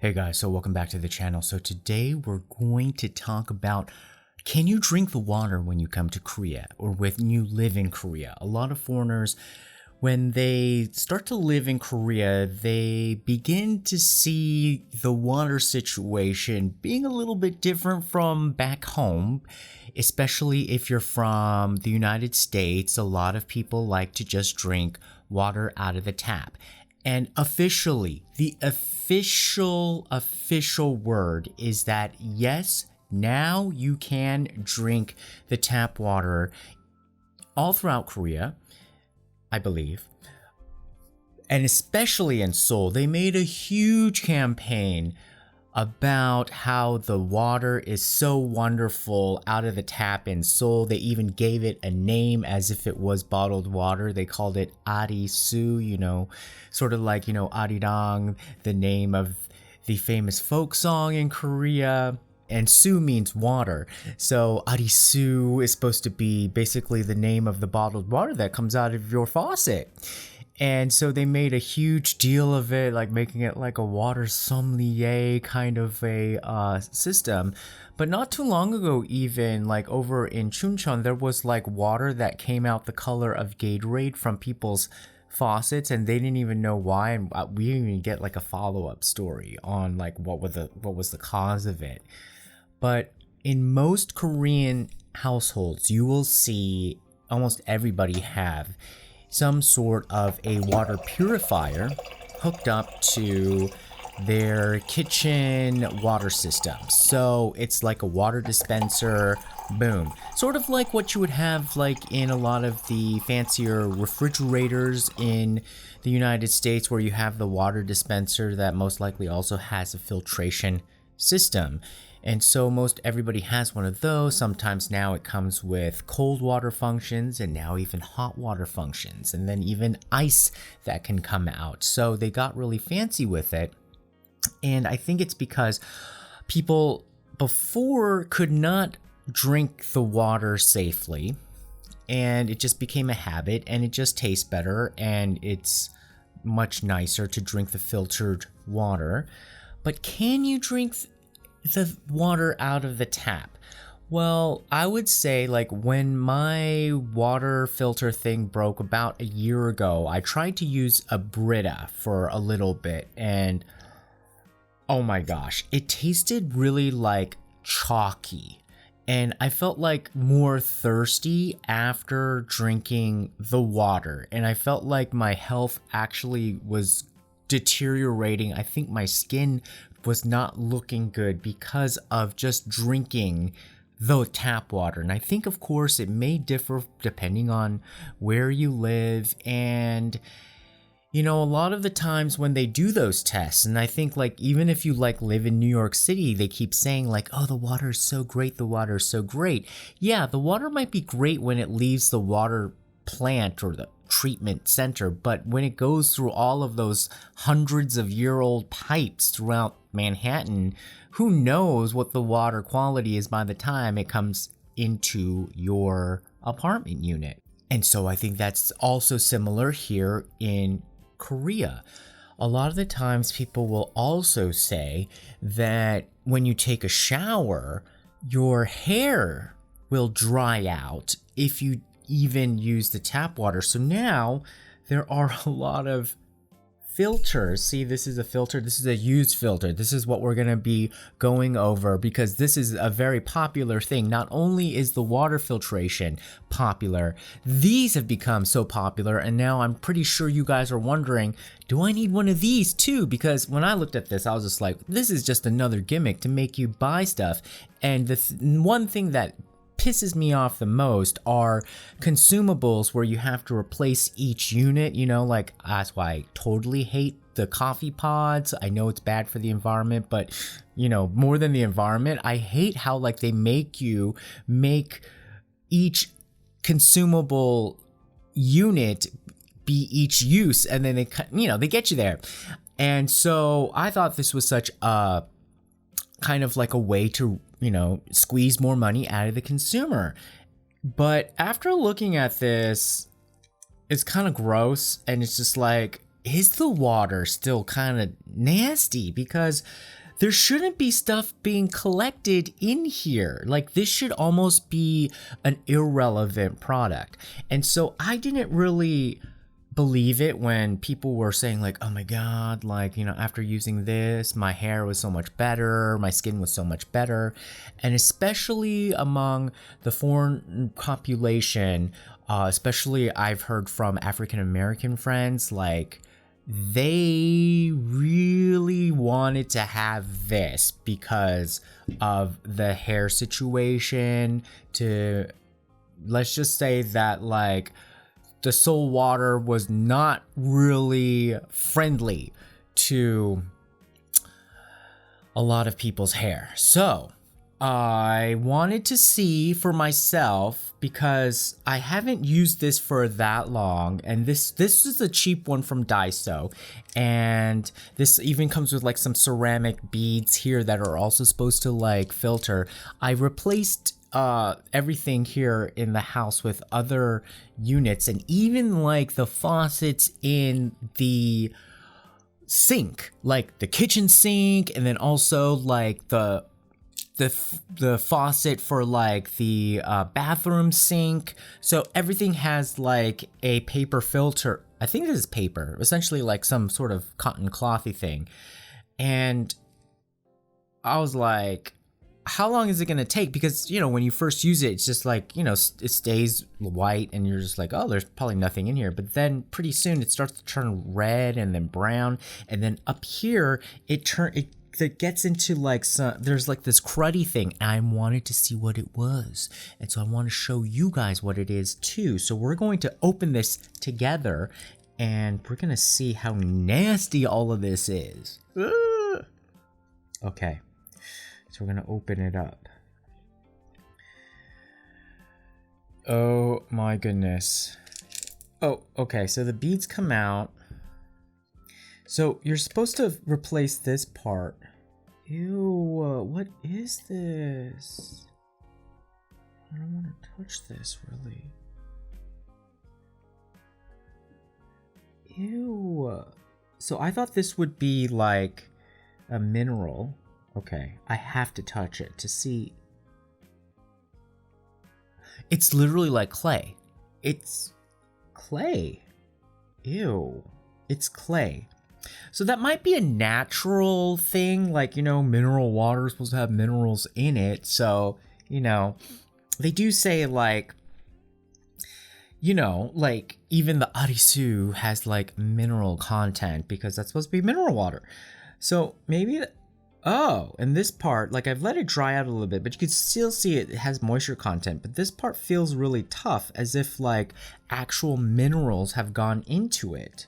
Hey guys, so welcome back to the channel. So today we're going to talk about, can you drink the water when you come to Korea or when you live in Korea? A lot of foreigners, when they start to live in Korea, they begin to see the water situation being a little bit different from back home, especially if you're from the United States. A lot of people like to just drink water out of the tap. And officially, the official word is that yes, now you can drink the tap water all throughout Korea, I believe. And especially in Seoul, they made a huge campaign about how the water is so wonderful out of the tap in Seoul. They even gave it a name as if it was bottled water. They called it Arisu, sort of like, Arirang, the name of the famous folk song in Korea. And su means water. So Arisu is supposed to be basically the name of the bottled water that comes out of your faucet. And so they made a huge deal of it, like making it like a water sommelier kind of a system. But not too long ago, even like over in Chuncheon, there was like water that came out the color of Gatorade from people's faucets, and they didn't even know why. And we didn't even get like a follow-up story on like what was the cause of it. But in most Korean households, you will see almost everybody have some sort of a water purifier hooked up to their kitchen water system. So it's like a water dispenser, boom. Sort of like what you would have like in a lot of the fancier refrigerators in the United States, where you have the water dispenser that most likely also has a filtration system. And so most everybody has one of those. Sometimes now it comes with cold water functions, and now even hot water functions, and then even ice that can come out. So they got really fancy with it. And I think it's because people before could not drink the water safely, and it just became a habit, and it just tastes better, and it's much nicer to drink the filtered water. But can you drink the water out of the tap? Well, I would say like when my water filter thing broke about a year ago, I tried to use a Brita for a little bit, and oh my gosh, it tasted really like chalky. And I felt like more thirsty after drinking the water, and I felt like my health actually was deteriorating. I think my skin was not looking good because of just drinking the tap water. And I think, of course, it may differ depending on where you live. And a lot of the times when they do those tests, and I think like even if you like live in New York City, they keep saying like, oh, the water is so great, the water is so great. Yeah, the water might be great when it leaves the water plant or the treatment center, but when it goes through all of those hundreds of year-old pipes throughout Manhattan, who knows what the water quality is by the time it comes into your apartment unit. And so I think that's also similar here in Korea. A lot of the times people will also say that when you take a shower, your hair will dry out if you even use the tap water. So now there are a lot of filters. See, this is a filter. This is a used filter. This is what we're going to be going over, because this is a very popular thing. Not only is the water filtration popular, these have become so popular, and now I'm pretty sure you guys are wondering, do I need one of these too? Because when I looked at this, I was just like, this is just another gimmick to make you buy stuff. And the one thing that pisses me off the most are consumables where you have to replace each unit. Like that's why I totally hate the coffee pods. I know it's bad for the environment, but more than the environment, I hate how like they make you make each consumable unit be each use, and then they get you there. And so I thought this was such a kind of like a way to squeeze more money out of the consumer. But after looking at this, it's kind of gross, and it's just like, is the water still kind of nasty? Because there shouldn't be stuff being collected in here. Like, this should almost be an irrelevant product. And so I didn't really believe it when people were saying like, oh my god, like, you know, after using this, my hair was so much better, my skin was so much better. And especially among the foreign population, especially I've heard from African American friends, like, they really wanted to have this because of the hair situation. To, let's just say that, like, the Seoul water was not really friendly to a lot of people's hair. So I wanted to see for myself, because I haven't used this for that long, and this is a cheap one from Daiso, and this even comes with like some ceramic beads here that are also supposed to like filter. I replaced everything here in the house with other units, and even like the faucets in the sink, like the kitchen sink, and then also like the faucet for like the bathroom sink. So everything has like a paper filter. I think this is paper, essentially like some sort of cotton clothy thing. And I was like, how long is it going to take? Because, you know, when you first use it, it's just like, you know, it stays white and you're just like, oh, there's probably nothing in here. But then pretty soon it starts to turn red and then brown. And then up here, it gets into like there's like this cruddy thing. I wanted to see what it was. And so I want to show you guys what it is too. So we're going to open this together and we're going to see how nasty all of this is. Ugh. Okay. So we're going to open it up. Oh my goodness. Oh, okay. So the beads come out. So you're supposed to replace this part. Ew, what is this? I don't want to touch this, really. Ew. So I thought this would be like a mineral. Okay, I have to touch it to see. It's literally like clay. It's clay. Ew. It's clay. So that might be a natural thing, like, you know, mineral water is supposed to have minerals in it. So, you know, they do say like, you know, like even the Arisu has like mineral content because that's supposed to be mineral water. So maybe, oh, and this part, like I've let it dry out a little bit, but you can still see it has moisture content. But this part feels really tough, as if like actual minerals have gone into it.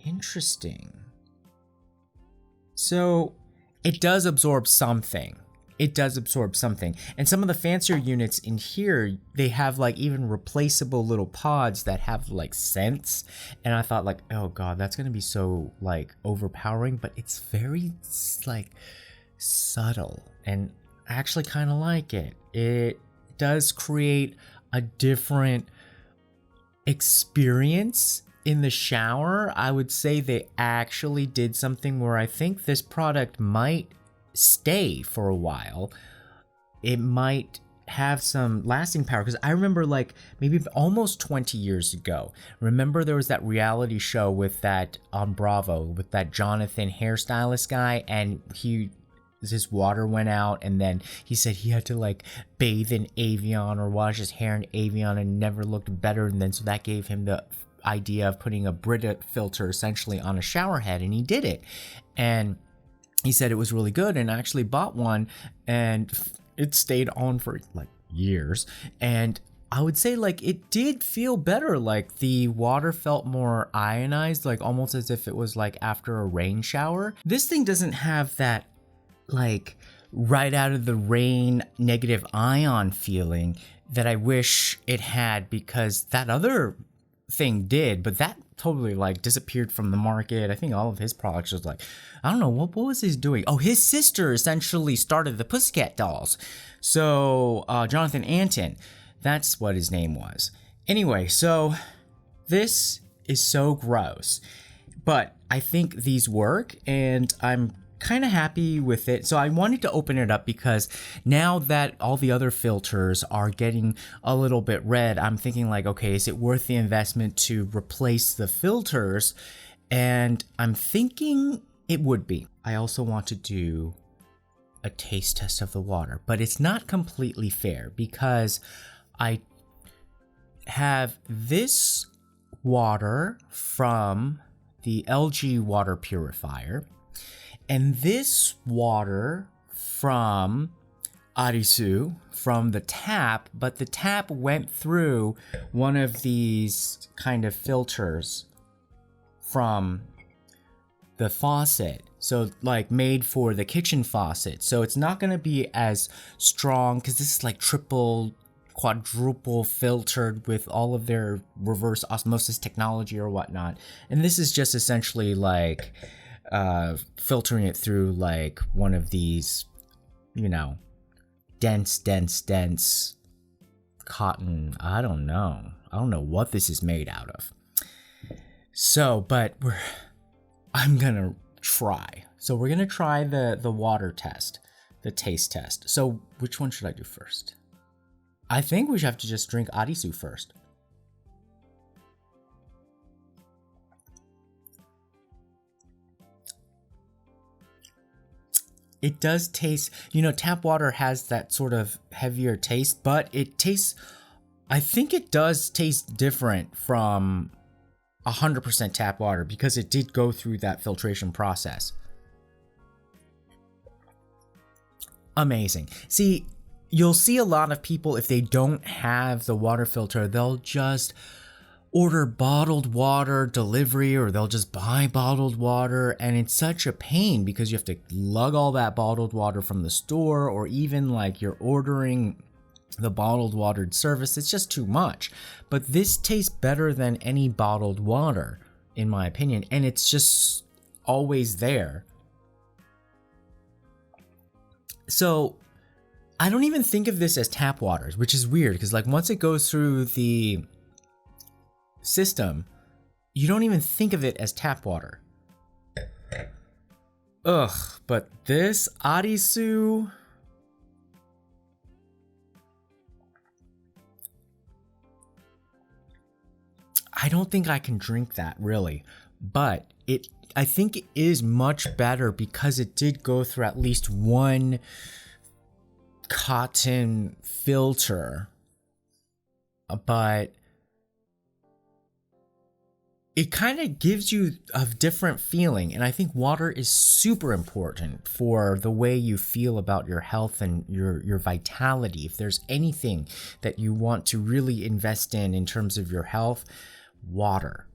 Interesting. So it does absorb something. It does absorb something. And some of the fancier units in here, they have like even replaceable little pods that have like scents. And I thought like, oh god, that's gonna be so like overpowering, but it's very like subtle, and I actually kind of like it. It does create a different experience in the shower. I would say they actually did something where I think this product might stay for a while. It might have some lasting power, because I remember like maybe almost 20 years ago, remember there was that reality show with that on Bravo with that Jonathan hairstylist guy, and his water went out, and then he said he had to like bathe in Evian or wash his hair in Evian and never looked better. And then so that gave him the idea of putting a Brita filter essentially on a shower head, and he did it. And he said it was really good, and I actually bought one, and it stayed on for like years. And I would say like it did feel better. Like the water felt more ionized, like almost as if it was like after a rain shower. This thing doesn't have that like right out of the rain negative ion feeling that I wish it had, because that other thing did, but that totally like disappeared from the market. I think all of his products was like, I don't know, what was he doing? Oh, his sister essentially started the Pussycat Dolls. So Jonathan Antin, that's what his name was. Anyway, so this is so gross. But I think these work, and I'm kind of happy with it. So I wanted to open it up because now that all the other filters are getting a little bit red, I'm thinking like, okay, is it worth the investment to replace the filters? And I'm thinking it would be. I also want to do a taste test of the water, but it's not completely fair because I have this water from the LG water purifier and this water from Arisu from the tap, but the tap went through one of these kind of filters from the faucet. So like made for the kitchen faucet. So it's not going to be as strong because this is like triple, quadruple filtered with all of their reverse osmosis technology or whatnot. And this is just essentially like filtering it through like one of these, you know, dense cotton. I don't know what this is made out of. So, but I'm gonna try. So we're gonna try the water test, the taste test. So which one should I do first? I think we should have to just drink Arisu first. It does taste, you know, tap water has that sort of heavier taste, but it tastes, I think it does taste different from 100% tap water because it did go through that filtration process. Amazing. See, you'll see a lot of people, if they don't have the water filter, they'll just order bottled water delivery or they'll just buy bottled water, and it's such a pain because you have to lug all that bottled water from the store, or even like you're ordering the bottled watered service. It's just too much. But this tastes better than any bottled water in my opinion, and it's just always there. So I don't even think of this as tap waters, which is weird because like once it goes through the system, you don't even think of it as tap water. Ugh, but this Arisu, I don't think I can drink that really, but I think it is much better because it did go through at least one cotton filter, but it kind of gives you a different feeling. And I think water is super important for the way you feel about your health and your vitality. If there's anything that you want to really invest in terms of your health, water,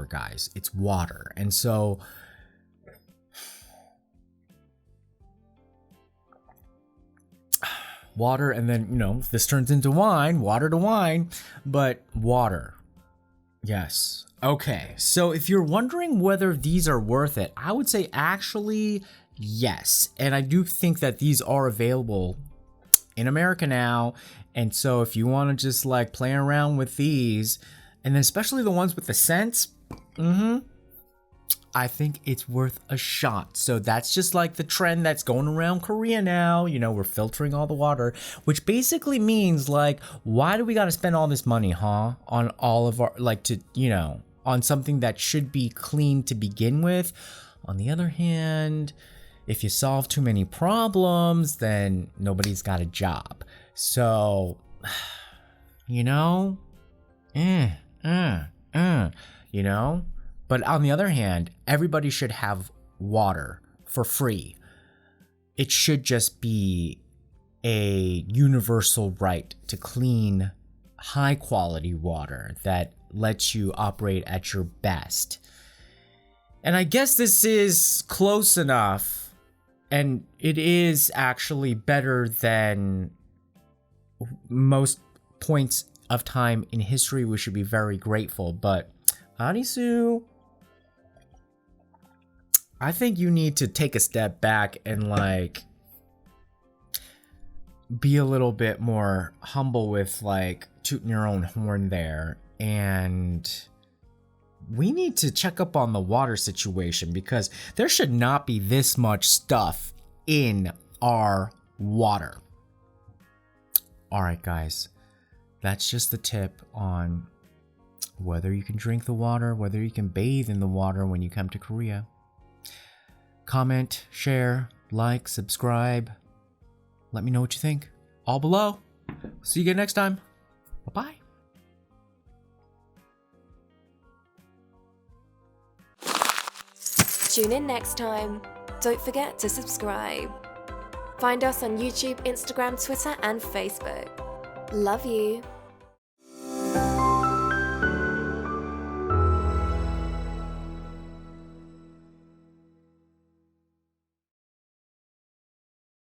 guys, it's water. And so water, and then, you know, this turns into wine, water to wine, but water. Yes. Okay, so if you're wondering whether these are worth it, I would say actually yes. And I do think that these are available in America now. And so if you want to just like play around with these, and then especially the ones with the scents, I think it's worth a shot. So that's just like the trend that's going around Korea now. You know, we're filtering all the water, which basically means like, why do we got to spend all this money, huh? On all of our, like, to, you know, on something that should be clean to begin with. On the other hand, if you solve too many problems, then nobody's got a job. So, you know, you know. But on the other hand, everybody should have water for free. It should just be a universal right to clean, high quality water that lets you operate at your best. And I guess this is close enough, and it is actually better than most points of time in history. We should be very grateful. But Arisu, I think you need to take a step back and like be a little bit more humble with like tooting your own horn there, and we need to check up on the water situation because there should not be this much stuff in our water. All right, guys, that's just the tip on whether you can drink the water, whether you can bathe in the water when you come to Korea. Comment, share, like, subscribe. Let me know what you think. All below. See you again next time. Bye-bye. Tune in next time. Don't forget to subscribe. Find us on YouTube, Instagram, Twitter, and Facebook. Love you.